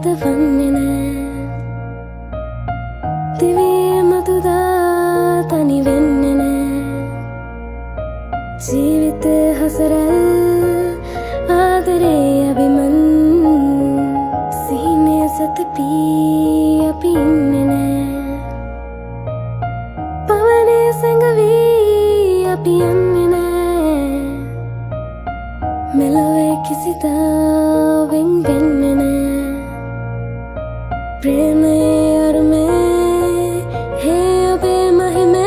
හිත වන්නේ නෑ දිවි මතුදා තනි වෙන්නේ නෑ ජීවිතේ හසරල් ආදරේ අභිමන් සීනේ සතපී අපි ඉන්නේ නෑ පවනේ සැඟවී අපි යන්නේ නෑ මෙලොවේ කිසිදාවෙන් වෙන්නේ නෑ ප්‍රේමයේ අරුමේ හේ ඔබේ මහිමේ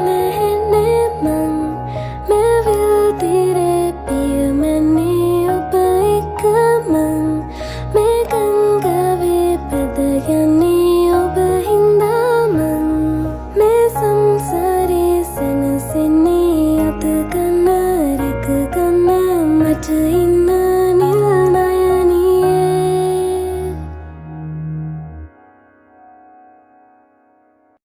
නැහෙන්නේ මං මේ විල් තිරේ